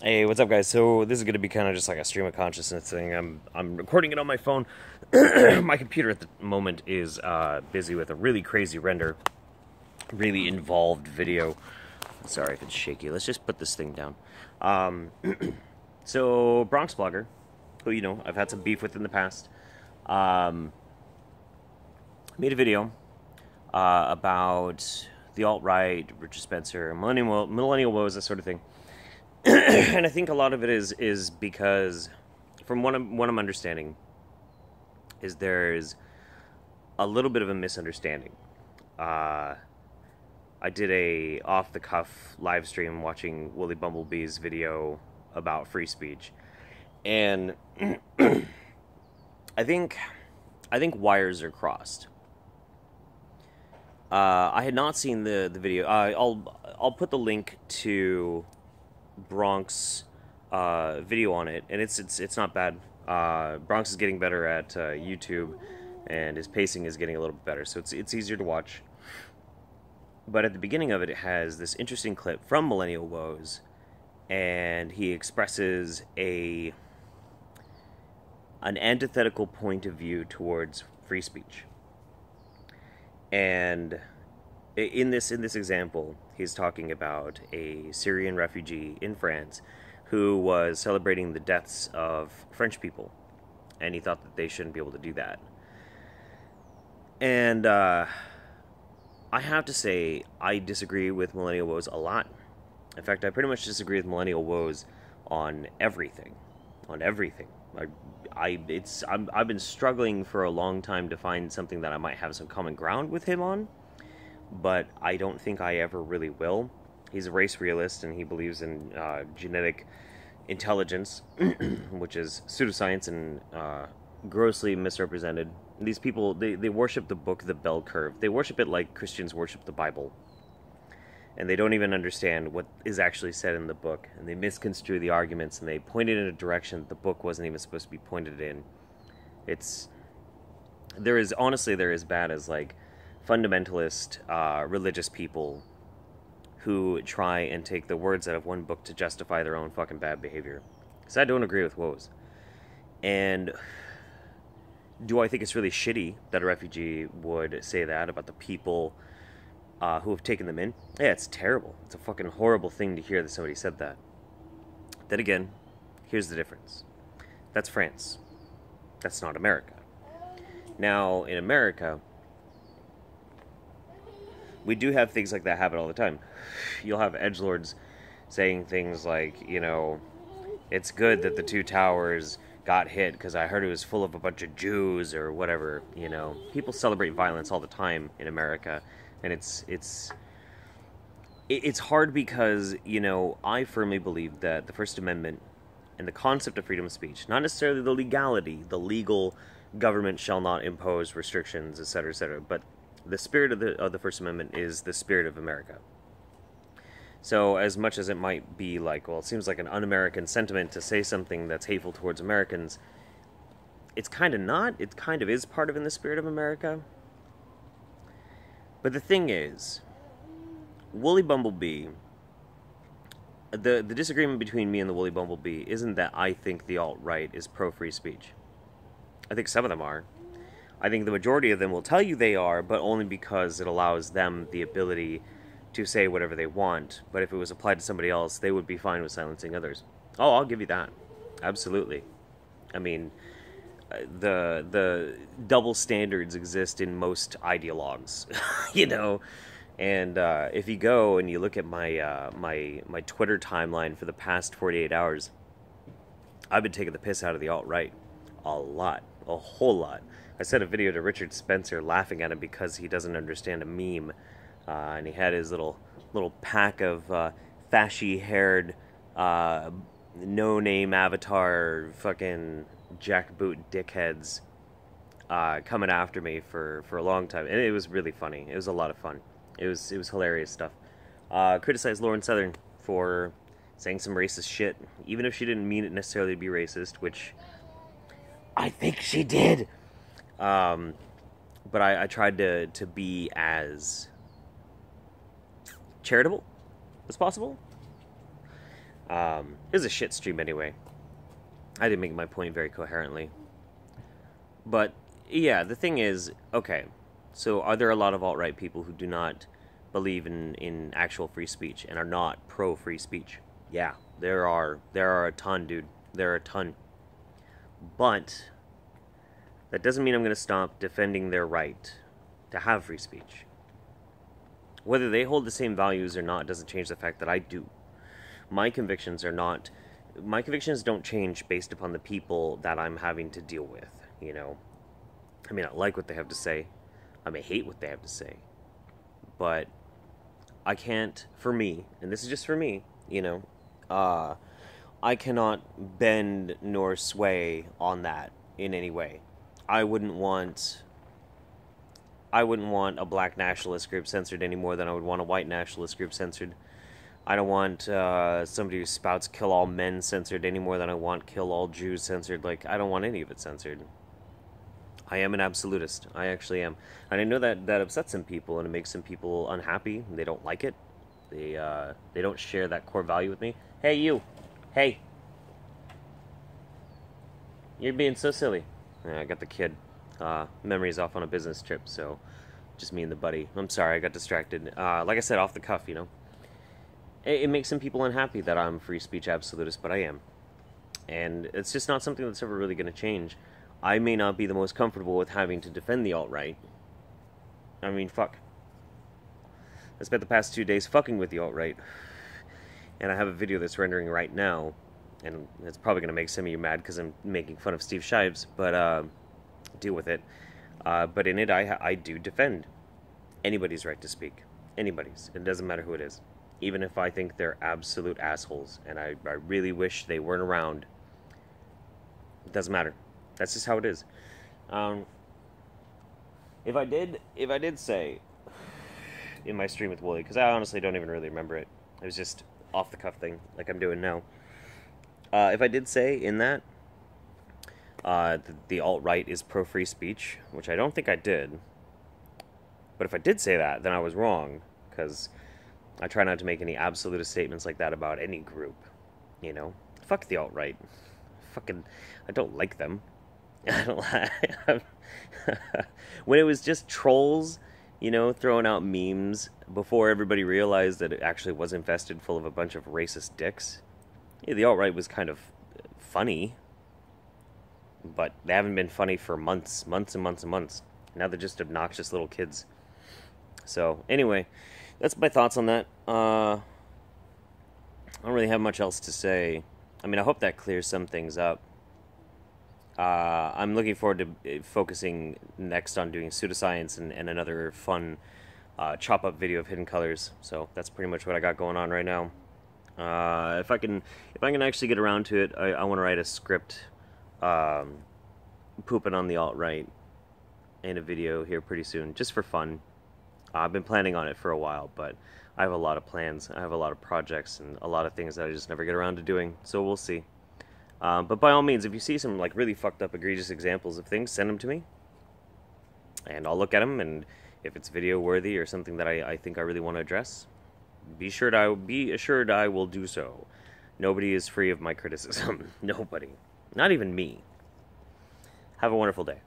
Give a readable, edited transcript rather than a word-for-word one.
Hey, what's up, guys? So this is gonna be kind of just like a stream of consciousness thing. I'm recording it on my phone. My computer at the moment is busy with a really crazy render, really involved video. Sorry if it's shaky. Let's just put this thing down. Um, so Bronx blogger, who I've had some beef with in the past, um, made a video about the alt right, Richard Spencer, millennial woes, that sort of thing. And I think a lot of it is because, from what I'm understanding, is there's a little bit of a misunderstanding. Uh, I did a off the cuff live stream watching Willie Bumblebee's video about free speech, and I think I think wires are crossed. I had not seen the video. I'll put the link to Bronx video on it, and it's not bad. Bronx is getting better at YouTube, and his pacing is getting a little bit better, so it's easier to watch. But at the beginning of it, it has this interesting clip from Millennial Woes, and he expresses an antithetical point of view towards free speech. And in this example, he's talking about a Syrian refugee in France who was celebrating the deaths of French people, and he thought that they shouldn't be able to do that. And I have to say, I disagree with Millennial Woes a lot. In fact, I pretty much disagree with Millennial Woes on everything. On everything. I've been struggling for a long time to find something that I might have some common ground with him on, but I don't think I ever really will. He's a race realist, and he believes in genetic intelligence, which is pseudoscience and grossly misrepresented. These people, they worship the book, the bell curve. They worship it like Christians worship the Bible. And they don't even understand what is actually said in the book. And they misconstrue the arguments, and they point it in a direction that the book wasn't even supposed to be pointed in. They're as bad as, like, fundamentalist religious people who try and take the words out of one book to justify their own fucking bad behavior. Because I don't agree with Woes. And do I think it's really shitty that a refugee would say that about the people who have taken them in? Yeah, it's terrible. It's a fucking horrible thing to hear that somebody said that. Then again, here's the difference. That's France. That's not America. Now, in America, we do have things like that happen all the time. You'll have edgelords saying things like, it's good that the two towers got hit because I heard it was full of a bunch of Jews or whatever. People celebrate violence all the time in America, and it's hard because I firmly believe that the First Amendment and the concept of freedom of speech, not necessarily the legality, the legal government shall not impose restrictions, etc., but the spirit of the First Amendment is the spirit of America. So as much as it might be like, well, it seems like an un-American sentiment to say something that's hateful towards Americans, it's kind of not. It kind of is part of in the spirit of America. But the thing is, Woolly Bumblebee, the disagreement between me and the Woolly Bumblebee isn't that I think the alt-right is pro-free speech. I think some of them are. I think the majority of them will tell you they are, but only because it allows them the ability to say whatever they want. But if it was applied to somebody else, they would be fine with silencing others. Oh, I'll give you that. Absolutely. I mean, the double standards exist in most ideologues, And if you go and you look at my Twitter timeline for the past 48 hours, I've been taking the piss out of the alt-right. A lot. A whole lot. I sent a video to Richard Spencer laughing at him because he doesn't understand a meme. And he had his little pack of fashy-haired, no-name avatar fucking jackboot dickheads coming after me for a long time. And it was really funny. It was a lot of fun. It was hilarious stuff. Criticized Lauren Southern for saying some racist shit, even if she didn't mean it necessarily to be racist, which I think she did. But I tried to be as charitable as possible. It was a shit stream anyway. I didn't make my point very coherently. But, yeah, the thing is, okay, so are there a lot of alt-right people who do not believe in actual free speech and are not pro-free speech? Yeah, there are a ton, dude. There are a ton. But that doesn't mean I'm going to stop defending their right to have free speech. Whether they hold the same values or not doesn't change the fact that I do. My convictions don't change based upon the people that I'm having to deal with, you know. I may not like what they have to say. I may hate what they have to say. But I can't, for me, and this is just for me, you know, I cannot bend nor sway on that in any way. I wouldn't want a black nationalist group censored any more than I would want a white nationalist group censored. I don't want somebody who spouts kill all men censored any more than I want kill all Jews censored. Like, I don't want any of it censored. I am an absolutist. I actually am. And I know that upsets some people and it makes some people unhappy. They don't like it. They don't share that core value with me. Hey, you. Hey. You're being so silly. Yeah, I got the kid. Memory's off on a business trip, so just me and the buddy. I'm sorry, I got distracted. Like I said, off the cuff, you know. It makes some people unhappy that I'm free speech absolutist, but I am. And it's just not something that's ever really going to change. I may not be the most comfortable with having to defend the alt-right. I mean, fuck. I spent the past 2 days fucking with the alt-right. And I have a video that's rendering right now. And it's probably going to make some of you mad because I'm making fun of Steve Shives. But, deal with it. But in it, I do defend anybody's right to speak. Anybody's. It doesn't matter who it is. Even if I think they're absolute assholes. And I really wish they weren't around. It doesn't matter. That's just how it is. If I did say in my stream with Wooly, because I honestly don't even really remember it. It was just off the cuff thing, like I'm doing now. If I did say in that the alt-right is pro-free speech, which I don't think I did, but if I did say that, then I was wrong, because I try not to make any absolutist statements like that about any group, you know? Fuck the alt-right. Fucking, I don't like them. I don't when it was just trolls, you know, throwing out memes before everybody realized that it actually was infested full of a bunch of racist dicks. Yeah, the alt-right was kind of funny, but they haven't been funny for months and months and months. Now they're just obnoxious little kids. So, anyway, that's my thoughts on that. I don't really have much else to say. I mean, I hope that clears some things up. I'm looking forward to focusing next on doing pseudoscience and another fun chop-up video of hidden colors. So that's pretty much what I got going on right now. If I can actually get around to it, I want to write a script pooping on the alt-right in a video here pretty soon, just for fun. I've been planning on it for a while, but I have a lot of plans. I have a lot of projects and a lot of things that I just never get around to doing, so we'll see. But by all means, if you see some like really fucked up, egregious examples of things, send them to me, and I'll look at them. And if it's video worthy or something that I think I really want to address, be assured I will do so. Nobody is free of my criticism. Nobody, not even me. Have a wonderful day.